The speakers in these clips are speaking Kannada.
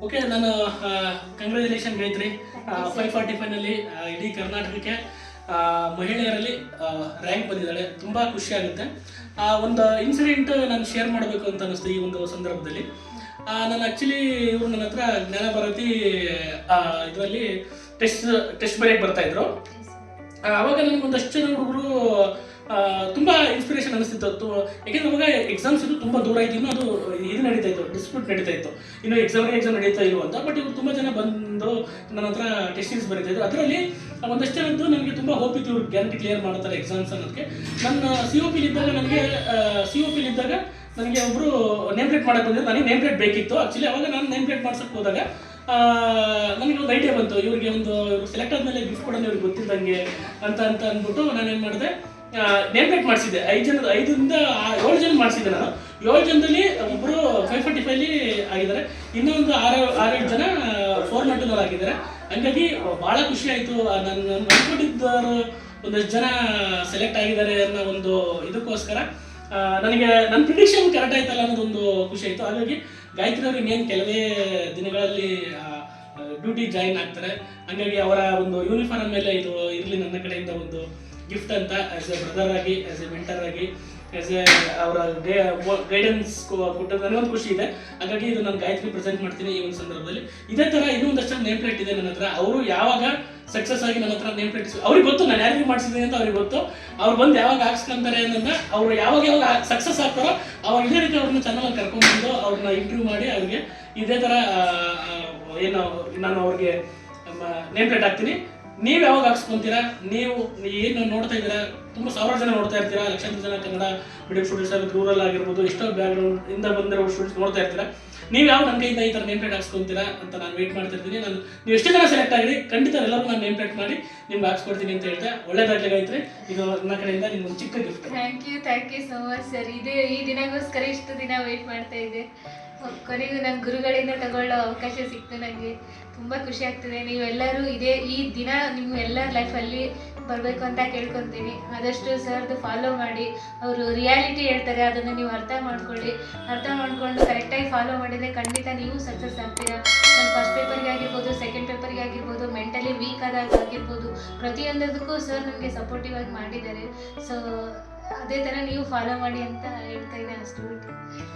ಓಕೆ, ನಾನು ಕಂಗ್ರ್ಯಾಚುಲೇಷನ್ ಗಾಯತ್ರಿ. 545ನಲ್ಲಿ ಇಡೀ ಕರ್ನಾಟಕಕ್ಕೆ ಮಹಿಳೆಯರಲ್ಲಿ ರ್ಯಾಂಕ್ ಬಂದಿದ್ದಾಳೆ. ತುಂಬ ಖುಷಿ ಆಗುತ್ತೆ. ಒಂದು ಇನ್ಸಿಡೆಂಟ್ ನಾನು ಶೇರ್ ಮಾಡಬೇಕು ಅಂತ ಅನ್ನಿಸ್ತು ಈ ಒಂದು ಸಂದರ್ಭದಲ್ಲಿ. ನಾನು ಆ್ಯಕ್ಚುಲಿ ಇವರು ನನ್ನ ಹತ್ರ ಜ್ಞಾನಭಾರತಿ ಇದರಲ್ಲಿ ಟೆಸ್ಟ್ ಬರೆಯಕ್ಕೆ ಬರ್ತಾಯಿದ್ರು. ಆವಾಗ ನನಗೆ ಒಂದಷ್ಟು ಜನ ಹುಡುಗರು ತುಂಬ ಇನ್ಸ್ಪಿರೇಷನ್ ಅನಿಸ್ತಿತ್ತು. ಯಾಕೆಂದ್ರೆ ಅವಾಗ ಎಕ್ಸಾಮ್ಸ್ ಇದು ತುಂಬ ದೂರ ಇತ್ತು. ಇನ್ನೂ ಅದು ಇದು ನಡೀತಾ ಇತ್ತು, ಡಿಸ್ಪ್ಯೂಟ್ ನಡೀತಾ ಇತ್ತು, ಇನ್ನು ಎಕ್ಸಾಮ್ ನಡೀತಾ ಇರು ಅಂತ. ಬಟ್ ಇವರು ತುಂಬ ಜನ ಬಂದು ನನ್ನ ಹತ್ರ ಟೆಸ್ಟಿಂಗ್ಸ್ ಬರೀತಾ ಇದ್ರು. ಅದರಲ್ಲಿ ಒಂದಷ್ಟು ಜನದ್ದು ನನಗೆ ತುಂಬ ಹೋಪ್ ಇತ್ತು, ಇವ್ರು ಗ್ಯಾರಂಟಿ ಕ್ಲಿಯರ್ ಮಾಡ್ತಾರೆ ಎಕ್ಸಾಮ್ಸ್ ಅನ್ನೋದಕ್ಕೆ. ನನ್ನ ಸಿ ಒ ಪಿಲಿದ್ದಾಗ ನನಗೆ ಒಬ್ಬರು ನೇಮ್ ಪ್ಲೇಟ್ ಮಾಡಕ್ಕೆ ಬಂದಿದ್ದು. ನನಗೆ ನೇಮ್ ಪ್ಲೇಟ್ ಬೇಕಿತ್ತು ಆ್ಯಕ್ಚುಲಿ. ಅವಾಗ ನಾನು ನೇಮ್ ಪ್ಲೇಟ್ ಮಾಡ್ಸಕ್ಕೆ ಹೋದಾಗ ನನಗೆ ಒಂದು ಐಡಿಯಾ ಬಂತು, ಇವ್ರಿಗೆ ಇವರು ಸೆಲೆಕ್ಟ್ ಆದಮೇಲೆ ಗಿಫ್ಟ್ ಕೊಡೋದು ಇವ್ರಿಗೆ ಗೊತ್ತಿದ್ದಂಗೆ ಅಂತ ಅಂದ್ಬಿಟ್ಟು ನಾನೇನು ಮಾಡಿದೆ, ನೇಮ್ ಪ್ಲೇಟ್ ಮಾಡಿಸಿದ್ದೆ. 5ರಿಂದ 7 ಜನ ಮಾಡಿಸಿದ್ದೆ ನಾನು. 7 ಜನದಲ್ಲಿ ಒಬ್ಬರು 545 ಆಗಿದ್ದಾರೆ, ಇನ್ನೊಂದು 6-7 ಜನ 402 ಆಗಿದ್ದಾರೆ. ಹಂಗಾಗಿ ಭಾಳ ಖುಷಿ ಆಯಿತು. ನಾನು ಅಂದ್ಕೊಂಡಿದ್ದವರು ಒಂದಷ್ಟು ಜನ ಸೆಲೆಕ್ಟ್ ಆಗಿದ್ದಾರೆ ಅನ್ನೋ ಒಂದು ಇದಕ್ಕೋಸ್ಕರ ನನಗೆ ನನ್ನ ಪ್ರಿಡಿಕ್ಷನ್ ಕರೆಕ್ಟ್ ಆಯ್ತಲ್ಲ ಅನ್ನೋದೊಂದು ಖುಷಿ ಆಯಿತು. ಹಾಗಾಗಿ ಗಾಯತ್ರಿ ಅವ್ರಿಗೆ ಇನ್ನೇನು ಕೆಲವೇ ದಿನಗಳಲ್ಲಿ ಡ್ಯೂಟಿ ಜಾಯಿನ್ ಆಗ್ತಾರೆ. ಹಂಗಾಗಿ ಅವರ ಒಂದು ಯೂನಿಫಾರ್ಮ್ ಮೇಲೆ ಇದು ಇರಲಿ ನನ್ನ ಕಡೆಯಿಂದ ಒಂದು ಗಿಫ್ಟ್ ಅಂತ, ಆ್ಯಸ್ ಎ ಬ್ರದರ್ ಆಗಿ, ಆ್ಯಸ್ ಎ ಮೆಂಟರ್ ಆಗಿ, ಆ್ಯಸ್ ಎ ಅವರ ಗೈಡೆನ್ಸ್ ಕೊಟ್ಟದ್ದು ನನಗೊಂದು ಖುಷಿ ಇದೆ. ಹಾಗಾಗಿ ಇದು ನಾನು ಗಾಯತ್ರಿ ಪ್ರೆಸೆಂಟ್ ಮಾಡ್ತೀನಿ ಈ ಒಂದು ಸಂದರ್ಭದಲ್ಲಿ. ಇದೇ ಥರ ಇನ್ನೂ ಒಂದಷ್ಟು ನೇಮ್ ಪ್ಲೇಟ್ ಇದೆ ನನ್ನ ಹತ್ರ. ಅವರು ಯಾವಾಗ ಸಕ್ಸಸ್ ಆಗಿ ನನ್ನ ಹತ್ರ ನೇಮ್ ಪ್ಲೇಟ್ ಅವ್ರಿಗೆ ಗೊತ್ತು, ನಾನು ಯಾರಿಗೆ ಮಾಡಿಸಿದ್ದೀನಿ ಅಂತ ಅವ್ರಿಗೆ ಗೊತ್ತು. ಅವ್ರು ಬಂದು ಯಾವಾಗ ಹಾಕ್ಸ್ಕೊಂತಾರೆ ಅನ್ನೋದನ್ನ, ಅವ್ರು ಯಾವಾಗ ಸಕ್ಸಸ್ ಆಗ್ತಾರೋ ಅವಾಗ ಇದೇ ರೀತಿ ಅವ್ರನ್ನ ಚಾನಲಲ್ಲಿ ಕರ್ಕೊಂಡ್ಬಂದು ಅವ್ರನ್ನ ಇಂಟರ್ವ್ಯೂ ಮಾಡಿ ಅವ್ರಿಗೆ ಇದೇ ಥರ ಏನು ನಾನು ಅವ್ರಿಗೆ ನೇಮ್ ಪ್ಲೇಟ್ ಹಾಕ್ತೀನಿ. ನೀವು ಯಾವಾಗ ಹಾಕ್ಸ್ಕೊಂತೀರಾ, ನೀವು ಏನು ನೋಡ್ತಾ ಇದ್ದೀರಾ, ತುಂಬ ಸಾವಿರಾರು ಜನ ನೋಡ್ತಾ ಇರ್ತೀರಾ, ಲಕ್ಷಾಂತರ ಜನ ಕನ್ನಡ ಮೀಡಿಯಂ ಸ್ಟೂಡೆಂಟ್ಸ್ ಆಗಿರ್ಬೋದು, ರೂರಲ್ ಆಗಿರ್ಬೋದು, ಎಷ್ಟೋ ಬ್ಯಾಕ್ಗ್ರೌಂಡ್ ಇಂದ ಬಂದಿರೋ ಸ್ಟೂಡೆಂಟ್ಸ್ ನೋಡ್ತಾ ಇರ್ತೀರಾ. ನೀವು ಯಾವ ನನ್ನ ಕೈಯಿಂದ ಈ ಥರ ನೇಮ್ ಪ್ಲೇಟ್ ಹಾಕ್ಸ್ಕೊಂತೀರಾ ಅಂತ ನಾನು ವೇಟ್ ಮಾಡ್ತಿರ್ತೀನಿ. ನೀವು ಎಷ್ಟೇ ಜನ ಸೆಲೆಕ್ಟ್ ಆಗಿರಿ, ಖಂಡಿತ ಎಲ್ಲರೂ ನಾನು ನೇಮ್ ಪ್ಲೇಟ್ ಮಾಡಿ ನಿಮ್ಗೆ ಹಾಕ್ಸ್ಕೊಡ್ತೀನಿ ಅಂತ ಹೇಳ್ತಾ ಒಳ್ಳೇದಾಗ್ಲಿ ಗಾಯತ್ರಿ. ಇದು ನನ್ನ ಕಡೆಯಿಂದ ನಿಮ್ಗೆ ಚಿಕ್ಕ gift. Thank you so much sir. ಈ ದಿನಗೋಸ್ಕರ ಇಷ್ಟು ದಿನ ವೇಟ್ ಮಾಡ್ತಾ ಇದ್ದೆ. ಕೊನೆಗೂ ನನ್ನ ಗುರುಗಳಿಂದ ತಗೊಳ್ಳೋ ಅವಕಾಶ ಸಿಕ್ತು. ನನಗೆ ತುಂಬ ಖುಷಿ ಆಗ್ತದೆ. ನೀವೆಲ್ಲರೂ ಈ ದಿನ ನಿಮ್ಮ ಎಲ್ಲರ ಲೈಫಲ್ಲಿ ಬರಬೇಕು ಅಂತ ಕೇಳ್ಕೊತೀನಿ. ಆದಷ್ಟು ಸರ್ದು ಫಾಲೋ ಮಾಡಿ. ಅವರು ರಿಯಾಲಿಟಿ ಹೇಳ್ತಾರೆ, ಅದನ್ನು ನೀವು ಅರ್ಥ ಮಾಡ್ಕೊಂಡು ಕರೆಕ್ಟಾಗಿ ಫಾಲೋ ಮಾಡಿದರೆ ಖಂಡಿತ ನೀವು ಸಕ್ಸಸ್ ಆಗ್ತೀರಾ. ನನ್ನ ಫಸ್ಟ್ ಪೇಪರ್ಗೆ ಆಗಿರ್ಬೋದು, ಸೆಕೆಂಡ್ ಪೇಪರ್ಗೆ ಆಗಿರ್ಬೋದು, ಮೆಂಟಲಿ ವೀಕ್ ಆದಾಗ ಆಗಿರ್ಬೋದು, ಪ್ರತಿಯೊಂದಕ್ಕೂ ಸರ್ ನನಗೆ ಸಪೋರ್ಟಿವ್ ಆಗಿ ಮಾಡಿದ್ದಾರೆ. ಸೊ ಅದೇ ಥರ ನೀವು ಫಾಲೋ ಮಾಡಿ ಅಂತ ಹೇಳ್ತಾ ಇದ್ದೀನಿ ಅಷ್ಟು ಬಿಟ್ಟು.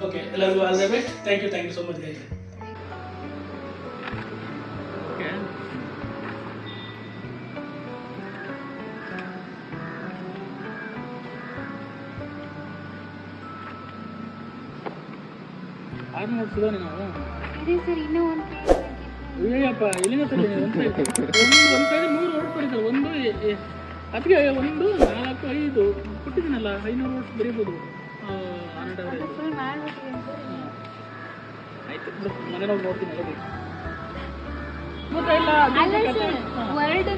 ಓಕೆ, ಎಲ್ಲರಿಗೂ all the best. Thank you so much Gayatri. Okay, ಆರು ನೋಡ್ಸಿದ ನಾವು ಇದೆ ಸರ್. ಇನ್ನೂ ಒಂದು ಅಯ್ಯಪ್ಪ, ಇಲ್ಲಿಂದ ಒಂದು ಕಡೆ 100 ವರ್ಡ್ ಬರೀತಾರೆ. ಅದಕ್ಕೆ 1, 4, 5 ಕೊಟ್ಟಿದ್ದೀನಲ್ಲ, 500 ವರ್ಡ್ಸ್ ಬರೀಬೋದು. ಆಯ್ತು, ಮನೇಲಿ ಹೋಗಿ ನೋಡ್ತೀನಿ. ವರ್ಡ್